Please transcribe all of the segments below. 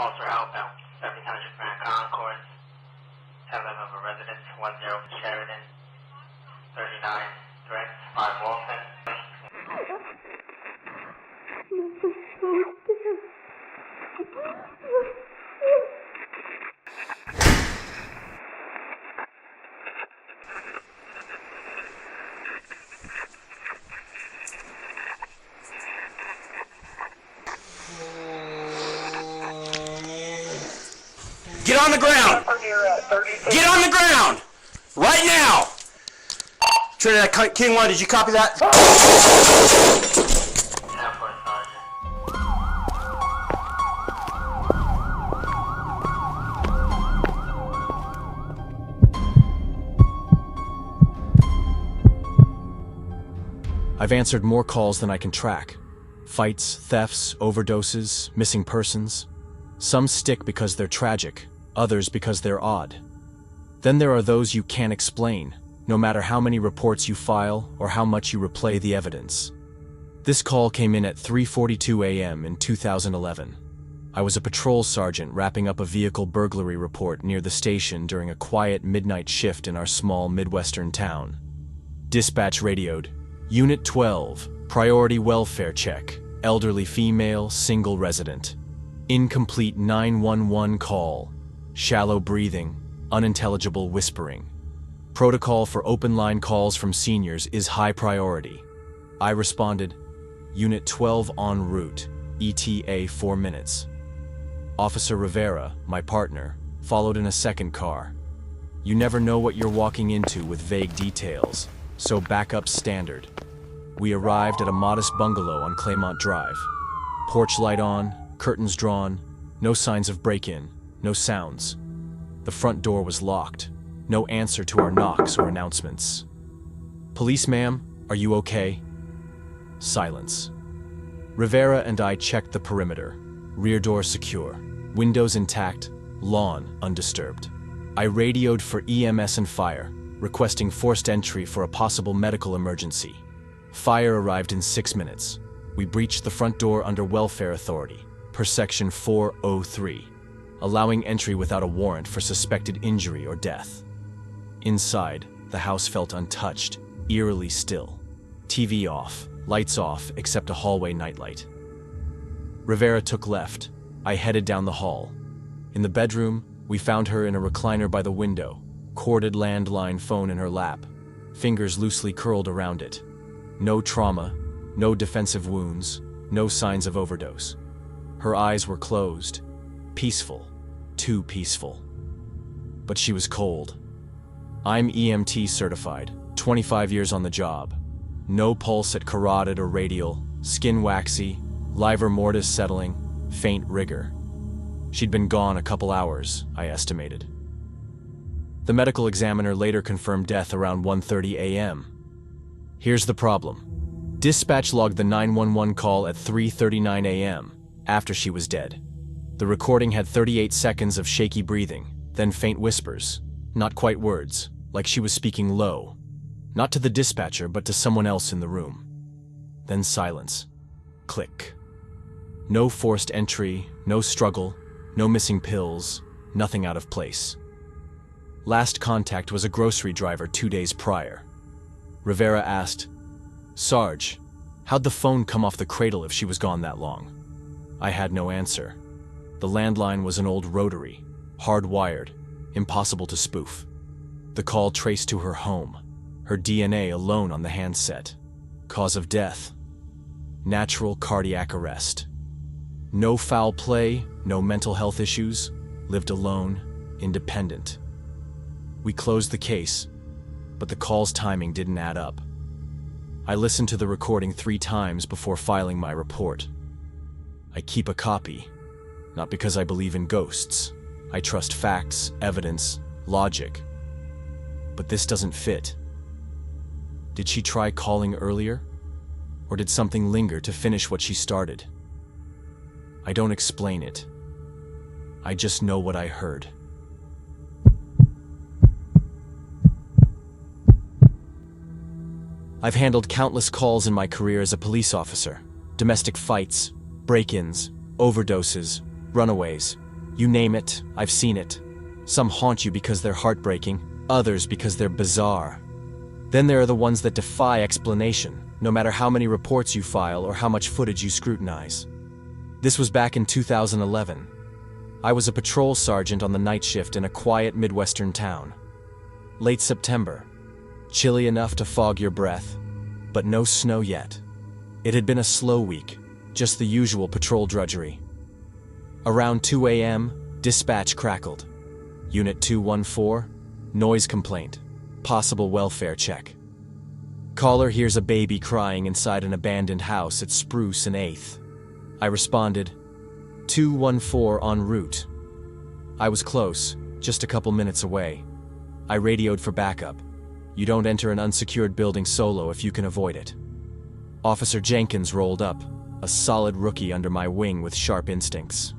calls for help at 700 Grand Concourse. 7 of a residence, 10 Sheridan. 39 threats, 5 Wilson. Get on the ground! Get on the ground! Right now! Trinidad King 1, did you copy that? I've answered more calls than I can track. Fights, thefts, overdoses, missing persons. Some stick because they're tragic, others because they're odd. Then there are those you can't explain, no matter how many reports you file or how much you replay the evidence. This call came in at 3:42 a.m. in 2011. I was a patrol sergeant wrapping up a vehicle burglary report near the station during a quiet midnight shift in our small Midwestern town. Dispatch radioed, Unit 12, priority welfare check, elderly female, single resident. Incomplete 911 call, shallow breathing, unintelligible whispering. Protocol for open line calls from seniors is high priority. I responded, Unit 12 en route, ETA 4 minutes. Officer Rivera, my partner, followed in a second car. You never know what you're walking into with vague details, so backup standard. We arrived at a modest bungalow on Claymont Drive. Porch light on, curtains drawn, no signs of break-in, no sounds. The front door was locked, no answer to our knocks or announcements. Police, ma'am, are you okay? Silence. Rivera and I checked the perimeter. Rear door secure, windows intact, lawn undisturbed. I radioed for EMS and fire, requesting forced entry for a possible medical emergency. Fire arrived in 6 minutes. We breached the front door under welfare authority, per section 403, allowing entry without a warrant for suspected injury or death. Inside, the house felt untouched, eerily still. TV off, lights off except a hallway nightlight. Rivera took left. I headed down the hall. In the bedroom, we found her in a recliner by the window, corded landline phone in her lap, fingers loosely curled around it. No trauma, no defensive wounds, no signs of overdose. Her eyes were closed, peaceful, too peaceful. But she was cold. I'm EMT certified, 25 years on the job. No pulse at carotid or radial, skin waxy, livor mortis settling, faint rigor. She'd been gone a couple hours, I estimated. The medical examiner later confirmed death around 1:30 a.m. Here's the problem. Dispatch logged the 911 call at 3:39 a.m., after she was dead. The recording had 38 seconds of shaky breathing, then faint whispers, not quite words, like she was speaking low, not to the dispatcher but to someone else in the room. Then silence. Click. No forced entry, no struggle, no missing pills, nothing out of place. Last contact was a grocery driver 2 days prior. Rivera asked, "Sarge, how'd the phone come off the cradle if she was gone that long?" I had no answer. The landline was an old rotary, hardwired, impossible to spoof. The call traced to her home, her DNA alone on the handset. Cause of death: natural cardiac arrest. No foul play, no mental health issues, lived alone, independent. We closed the case, but the call's timing didn't add up. I listened to the recording 3 times before filing my report. I keep a copy, not because I believe in ghosts. I trust facts, evidence, logic. But this doesn't fit. Did she try calling earlier? Or did something linger to finish what she started? I don't explain it. I just know what I heard. I've handled countless calls in my career as a police officer. Domestic fights, break-ins, overdoses, runaways. You name it, I've seen it. Some haunt you because they're heartbreaking, others because they're bizarre. Then there are the ones that defy explanation, no matter how many reports you file or how much footage you scrutinize. This was back in 2011. I was a patrol sergeant on the night shift in a quiet Midwestern town. Late September. Chilly enough to fog your breath, but no snow yet. It had been a slow week, just the usual patrol drudgery. Around 2 a.m., dispatch crackled. Unit 214, noise complaint, possible welfare check. Caller hears a baby crying inside an abandoned house at Spruce and 8th. I responded, 214 en route. I was close, just a couple minutes away. I radioed for backup. You don't enter an unsecured building solo if you can avoid it. Officer Jenkins rolled up, a solid rookie under my wing with sharp instincts.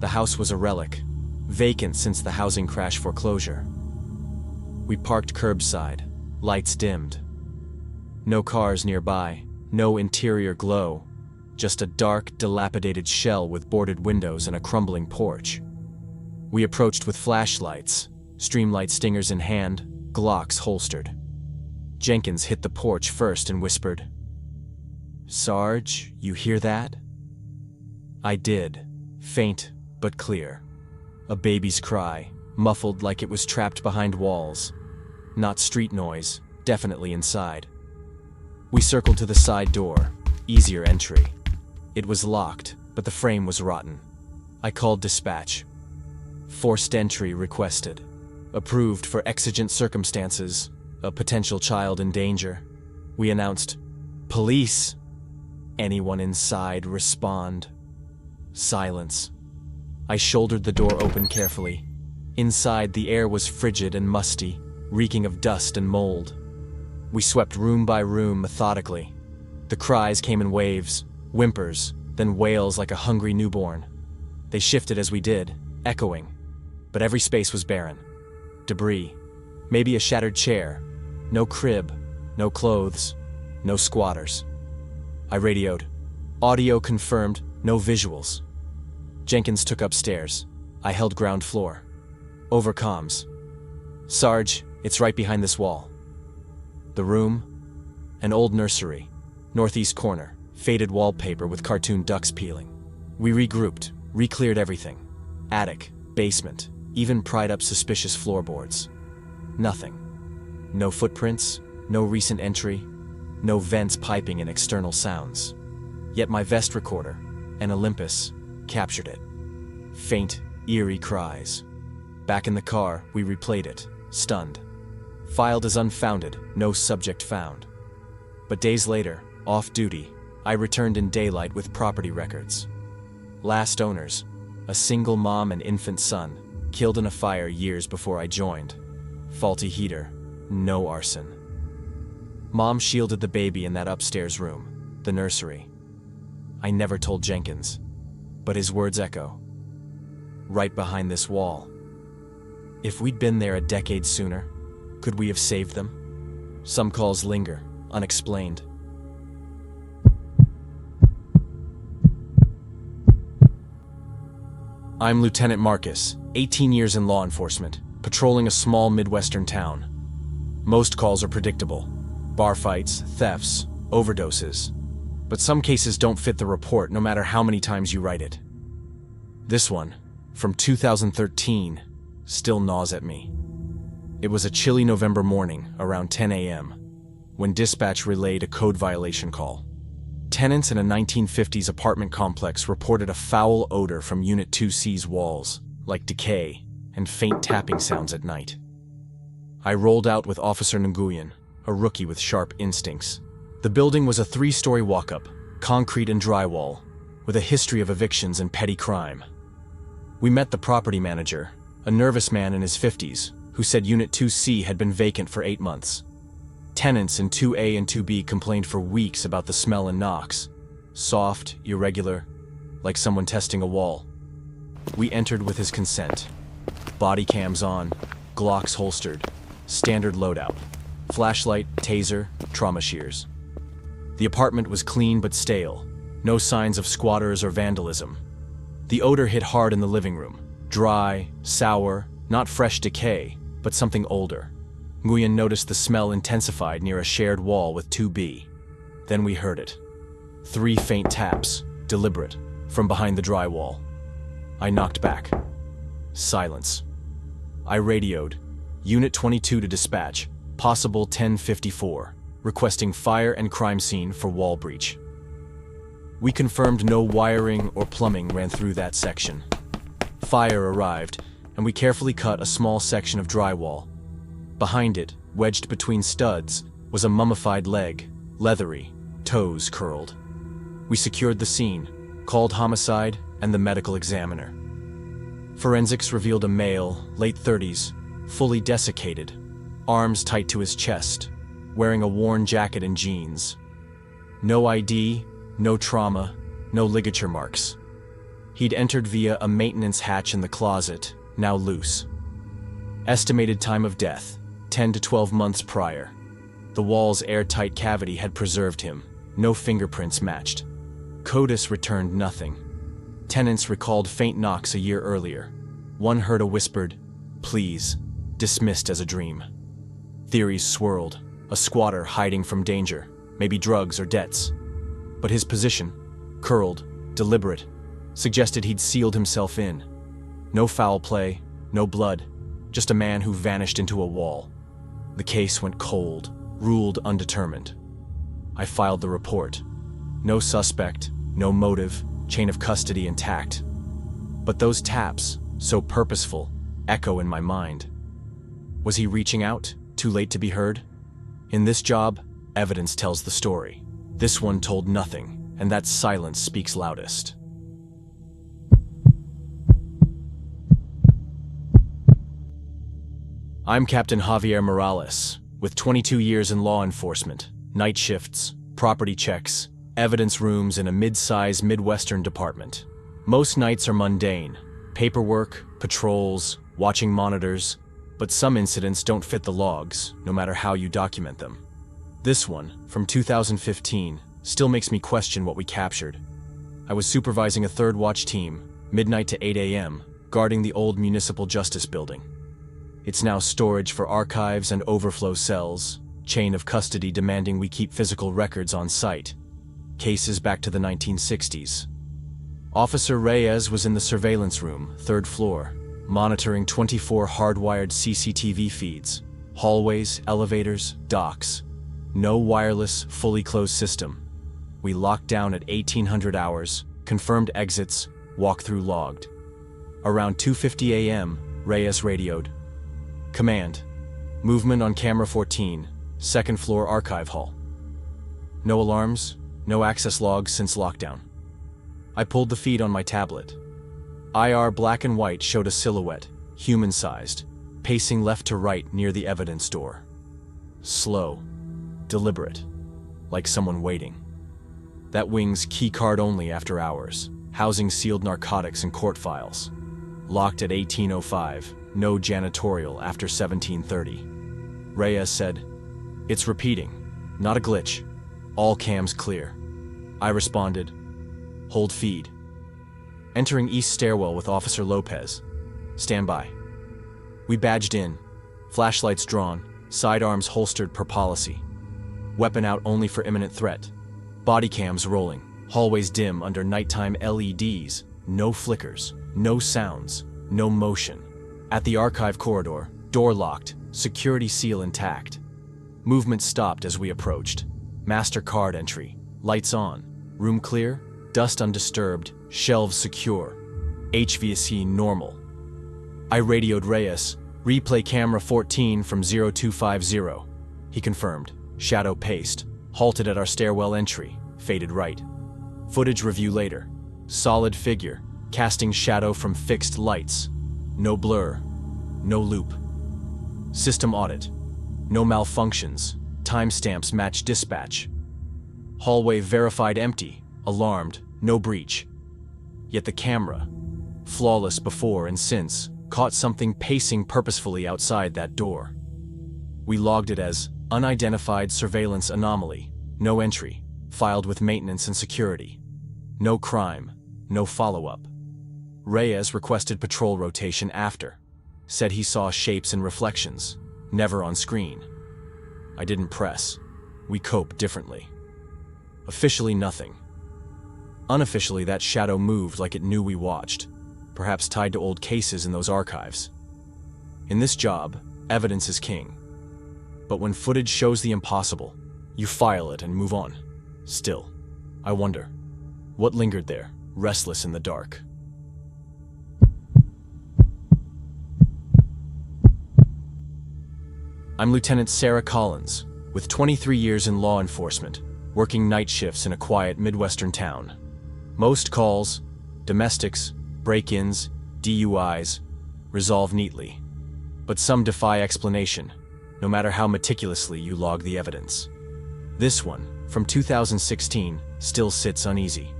The house was a relic, vacant since the housing crash foreclosure. We parked curbside, lights dimmed. No cars nearby, no interior glow, just a dark, dilapidated shell with boarded windows and a crumbling porch. We approached with flashlights, streamlight stingers in hand, Glocks holstered. Jenkins hit the porch first and whispered, "Sarge, you hear that?" I did, faint but clear. A baby's cry, muffled like it was trapped behind walls. Not street noise, definitely inside. We circled to the side door, easier entry. It was locked, but the frame was rotten. I called dispatch. Forced entry requested. Approved for exigent circumstances, a potential child in danger. We announced, "Police!" Anyone inside respond? Silence. I shouldered the door open carefully. Inside, the air was frigid and musty, reeking of dust and mold. We swept room by room methodically. The cries came in waves, whimpers, then wails like a hungry newborn. They shifted as we did, echoing, but every space was barren. Debris, maybe a shattered chair, no crib, no clothes, no squatters. I radioed. Audio confirmed, no visuals. Jenkins took upstairs. I held ground floor. Over comms. "Sarge, it's right behind this wall." The room? An old nursery. Northeast corner, faded wallpaper with cartoon ducks peeling. We regrouped, re-cleared everything. Attic, basement, even pried up suspicious floorboards. Nothing. No footprints, no recent entry, no vents piping in external sounds. Yet my vest recorder, an Olympus, captured it. Faint, eerie cries. Back in the car, we replayed it, stunned. Filed as unfounded, no subject found. But days later, off duty, I returned in daylight with property records. Last owners, a single mom and infant son, killed in a fire years before I joined. Faulty heater, no arson. Mom shielded the baby in that upstairs room, the nursery. I never told Jenkins, but his words echo. Right behind this wall. If we'd been there a decade sooner, could we have saved them? Some calls linger, unexplained. I'm Lieutenant Marcus, 18 years in law enforcement, patrolling a small Midwestern town. Most calls are predictable. Bar fights, thefts, overdoses. But some cases don't fit the report no matter how many times you write it. This one, from 2013, still gnaws at me. It was a chilly November morning, around 10 a.m., when dispatch relayed a code violation call. Tenants in a 1950s apartment complex reported a foul odor from Unit 2C's walls, like decay, and faint tapping sounds at night. I rolled out with Officer Nguyen, a rookie with sharp instincts. The building was a 3-story walk-up, concrete and drywall, with a history of evictions and petty crime. We met the property manager, a nervous man in his 50s, who said Unit 2C had been vacant for 8 months. Tenants in 2A and 2B complained for weeks about the smell and knocks. Soft, irregular, like someone testing a wall. We entered with his consent. Body cams on, Glocks holstered, standard loadout. Flashlight, taser, trauma shears. The apartment was clean but stale, no signs of squatters or vandalism. The odor hit hard in the living room. Dry, sour, not fresh decay, but something older. Nguyen noticed the smell intensified near a shared wall with 2B. Then we heard it. 3 faint taps, deliberate, from behind the drywall. I knocked back. Silence. I radioed, Unit 22 to dispatch, possible 1054, requesting fire and crime scene for wall breach. We confirmed no wiring or plumbing ran through that section. Fire arrived, and we carefully cut a small section of drywall. Behind it, wedged between studs, was a mummified leg, leathery, toes curled. We secured the scene, called homicide and the medical examiner. Forensics revealed a male, late 30s, fully desiccated, arms tight to his chest, wearing a worn jacket and jeans. No ID, no trauma, no ligature marks. He'd entered via a maintenance hatch in the closet, now loose. Estimated time of death, 10 to 12 months prior. The wall's airtight cavity had preserved him. No fingerprints matched. CODIS returned nothing. Tenants recalled faint knocks a year earlier. One heard a whispered, "Please," dismissed as a dream. Theories swirled. A squatter hiding from danger, maybe drugs or debts. But his position, curled, deliberate, suggested he'd sealed himself in. No foul play, no blood, just a man who vanished into a wall. The case went cold, ruled undetermined. I filed the report. No suspect, no motive, chain of custody intact. But those taps, so purposeful, echo in my mind. Was he reaching out, too late to be heard? In this job, evidence tells the story. This one told nothing, and that silence speaks loudest. I'm Captain Javier Morales, with 22 years in law enforcement, night shifts, property checks, evidence rooms in a mid-size Midwestern department. Most nights are mundane, paperwork, patrols, watching monitors, but some incidents don't fit the logs, no matter how you document them. This one, from 2015, still makes me question what we captured. I was supervising a third watch team, midnight to 8 a.m., guarding the old municipal justice building. It's now storage for archives and overflow cells, chain of custody demanding we keep physical records on site. Cases back to the 1960s. Officer Reyes was in the surveillance room, 3rd floor, monitoring 24 hardwired CCTV feeds, hallways, elevators, docks. No wireless, fully closed system. We locked down at 1800 hours, confirmed exits, walk-through logged. Around 2:50 a.m., Reyes radioed. Command. Movement on camera 14, 2nd floor archive hall. No alarms, no access logs since lockdown. I pulled the feed on my tablet. IR black and white showed a silhouette, human-sized, pacing left to right near the evidence door. Slow, deliberate, like someone waiting. That wing's keycard only after hours, housing sealed narcotics and court files. Locked at 1805, no janitorial after 1730. Reyes said, "It's repeating, not a glitch. All cams clear." I responded, "Hold feed." Entering east stairwell with Officer Lopez. Stand by. We badged in, flashlights drawn, sidearms holstered per policy. Weapon out only for imminent threat. Body cams rolling, hallways dim under nighttime LEDs, no flickers, no sounds, no motion. At the archive corridor, door locked, security seal intact. Movement stopped as we approached. MasterCard entry, lights on, room clear, dust undisturbed, shelves secure, HVAC normal. I radioed Reyes, replay camera 14 from 0250. He confirmed, shadow paced, halted at our stairwell entry, faded right. Footage review later, solid figure, casting shadow from fixed lights. No blur, no loop. System audit, no malfunctions, timestamps match dispatch. Hallway verified empty, alarmed, no breach. Yet the camera, flawless before and since, caught something pacing purposefully outside that door. We logged it as unidentified surveillance anomaly, no entry, filed with maintenance and security. No crime, no follow-up. Reyes requested patrol rotation after. Said he saw shapes and reflections, never on screen. I didn't press. We cope differently. Officially nothing. Unofficially, that shadow moved like it knew we watched, perhaps tied to old cases in those archives. In this job, evidence is king. But when footage shows the impossible, you file it and move on. Still, I wonder, what lingered there, restless in the dark? I'm Lieutenant Sarah Collins, with 23 years in law enforcement, working night shifts in a quiet Midwestern town. Most calls, domestics, break-ins, DUIs, resolve neatly. But some defy explanation, no matter how meticulously you log the evidence. This one, from 2016, still sits uneasy.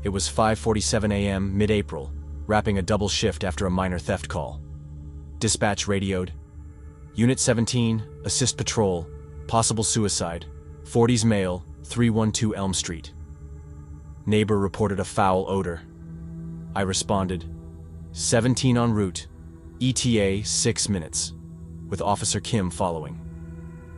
It was 5:47 a.m. mid-April, wrapping a double shift after a minor theft call. Dispatch radioed, Unit 17, assist patrol, possible suicide, 40s male, 312 Elm Street. Neighbor reported a foul odor. I responded, 17 en route, ETA 6 minutes, with Officer Kim following.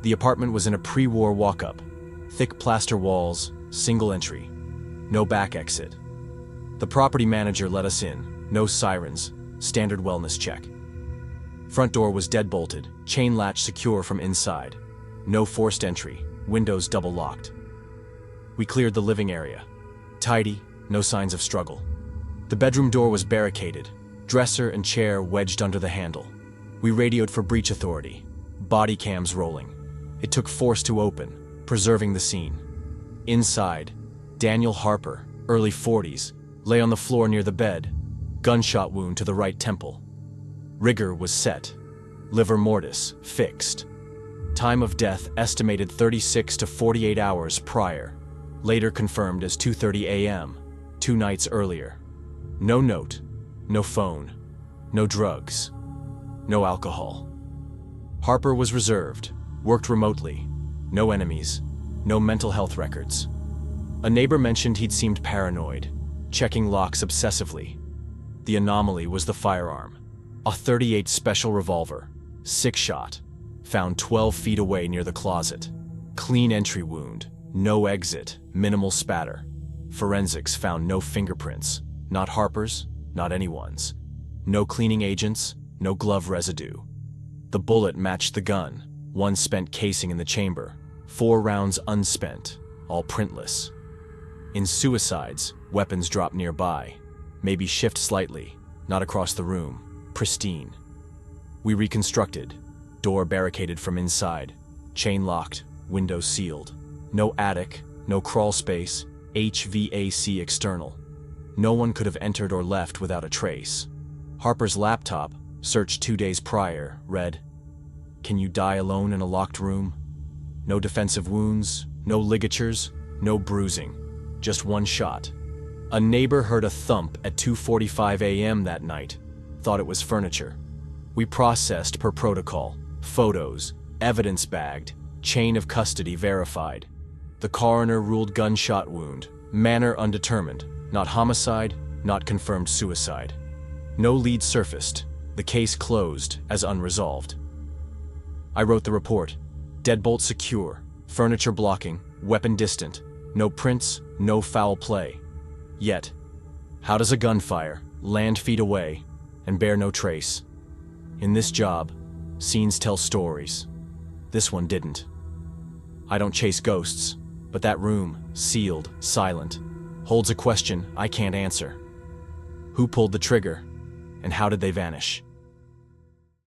The apartment was in a pre-war walk-up, thick plaster walls, single entry, no back exit. The property manager let us in, no sirens, standard wellness check. Front door was deadbolted, chain latch secure from inside, no forced entry, windows double locked. We cleared the living area. Tidy, no signs of struggle. The bedroom door was barricaded, dresser and chair wedged under the handle. We radioed for breach authority, body cams rolling. It took force to open, preserving the scene. Inside, Daniel Harper, early 40s, lay on the floor near the bed, gunshot wound to the right temple. Rigor was set, livor mortis fixed. Time of death estimated 36 to 48 hours prior, later confirmed as 2:30 a.m., 2 nights earlier. No note, no phone, no drugs, no alcohol. Harper was reserved, worked remotely, no enemies, no mental health records. A neighbor mentioned he'd seemed paranoid, checking locks obsessively. The anomaly was the firearm, a .38 special revolver, 6-shot, found 12 feet away near the closet. Clean entry wound, no exit, minimal spatter. Forensics found no fingerprints, not Harper's, not anyone's. No cleaning agents, no glove residue. The bullet matched the gun, one spent casing in the chamber, 4 rounds unspent, all printless. In suicides, weapons drop nearby, maybe shift slightly, not across the room, pristine. We reconstructed, door barricaded from inside, chain locked, window sealed. No attic, no crawl space, HVAC external. No one could have entered or left without a trace. Harper's laptop, searched 2 days prior, read, "Can you die alone in a locked room? No defensive wounds, no ligatures, no bruising, just 1 shot." A neighbor heard a thump at 2:45 a.m. that night, thought it was furniture. We processed per protocol, photos, evidence bagged, chain of custody verified. The coroner ruled gunshot wound, manner undetermined, not homicide, not confirmed suicide. No lead surfaced, the case closed as unresolved. I wrote the report, deadbolt secure, furniture blocking, weapon distant, no prints, no foul play. Yet, how does a gunfire land feet away and bear no trace? In this job, scenes tell stories. This one didn't. I don't chase ghosts, but that room, sealed, silent, holds a question I can't answer. Who pulled the trigger, and how did they vanish?